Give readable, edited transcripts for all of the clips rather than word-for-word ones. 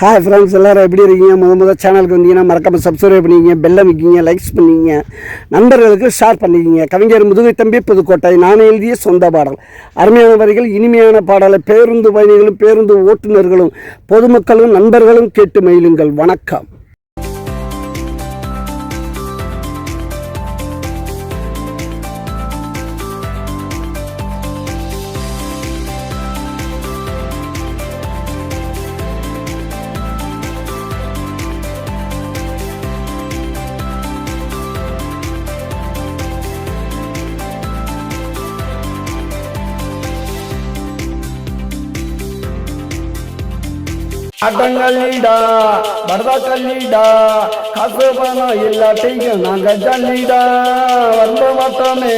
Hi friends, எல்லோரும் எப்படி இருக்கீங்க? முதல் சேனலுக்கு வந்தீங்கன்னா மறக்காமல் சப்ஸ்கிரைப் பண்ணிக்கிங்க, பெல் அமைக்கிங்க, லைக்ஸ் பண்ணிக்கிங்க, நண்பர்களுக்கு ஷேர் பண்ணிக்கிங்க. கவிஞர் முதுகை தம்பி புதுக்கோட்டை. நான் எழுதிய சொந்த பாடல். அருமையான வரிகள், இனிமையான பாடலை பேருந்து பயணிகளும் பேருந்து ஓட்டுநர்களும் பொதுமக்களும் நண்பர்களும் கேட்டு மகிழுங்கள். வணக்கம். ஆட்டங்கள்டா பரதா கல்லிடா, காசு பணம் எல்லாத்தையும் நாங்க ஜல்லிடா. வந்த மாட்டோமே,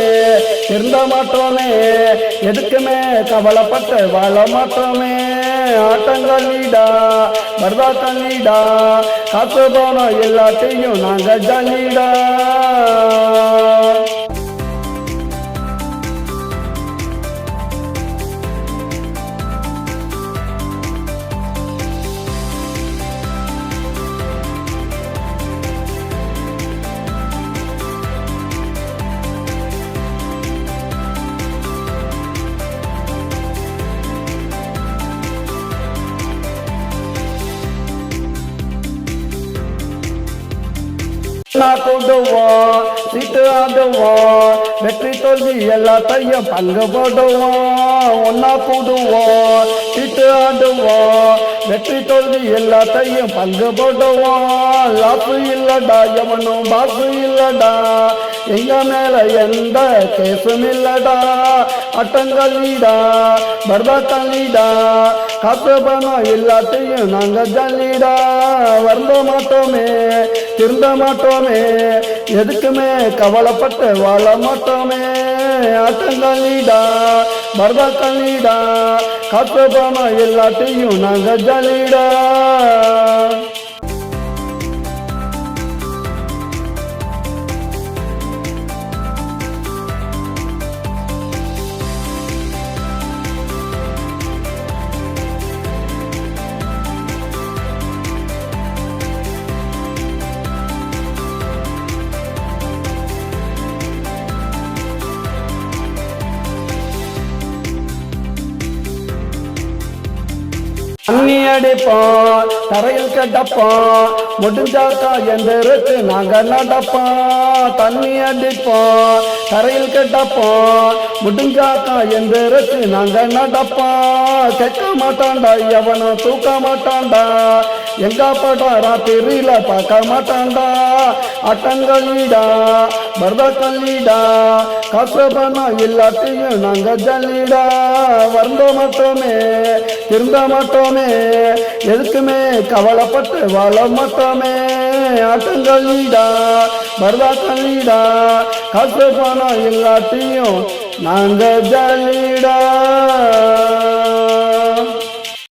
இருந்த மாட்டோமே, எதுக்குமே கவலைப்பட்டு வாழ மாட்டோமே. ஆட்டங்கள்டா பரதா கல்லிடா, காசு பணம் எல்லாத்தையும் நாங்க ஜல்லிடா. கூடுவோம், சீட்டு ஆடுவோம், வெற்றி தோல்வி எல்லாத்தையும் பங்கு போடுவோம். ஒன்னா கூடுவோம், சீட்டு ஆடுவோம், வெற்றி தோல்வி எல்லாத்தையும் பங்கு போடுவோம். லாப்பு இல்லடா, எவனும் பாசு இல்லடா, எங்க மேல எந்த கேசும் இல்லடா. அட்டங்கள்டா பர்தா கல்லிடா, காசு பணம் எல்லாத்தையும் நாங்க ஜல்லிடா. வருந்த மாட்டோமே, திருந்த மாட்டோமே, எதுக்குமே கவலைப்பட்டு வாழ மாட்டோமே. ஆட்டங்கள்டா பர்தா கல்லிடா, காசு பணம் எல்லாத்தையும் நாங்க ஜல்லிடா. தண்ணி அடிப்போம், தரையில் கட்டப்போம், முடிஞ்சாக்கா எந்திருக்கு நாங்க நடப்போம். தண்ணி அடிப்போம், தரையில் கட்டப்போம், முடிஞ்சாக்கா எந்திருக்கு நாங்க நடப்போம். கேட்க மாட்டான்டா, எவனும் தூக்க மாட்டான்டா, எங்க படம் ராத்திரியில பார்க்க மாட்டான்டா. அட்டங்கள்டா பர்தா கல்லிடா, காசு பணம் எல்லாத்தையும் நாங்க ஜல்லிடா. வருந்த மாட்டோமே, திருந்த மாட்டோமே, எதுக்குமே கவலைப்பட்டு வாழ மாட்டோமே. ஆட்டங்கள்டா பர்தா கல்லிடா, காசு பணம் எல்லாத்தையும் நாங்க ஜல்லிடா.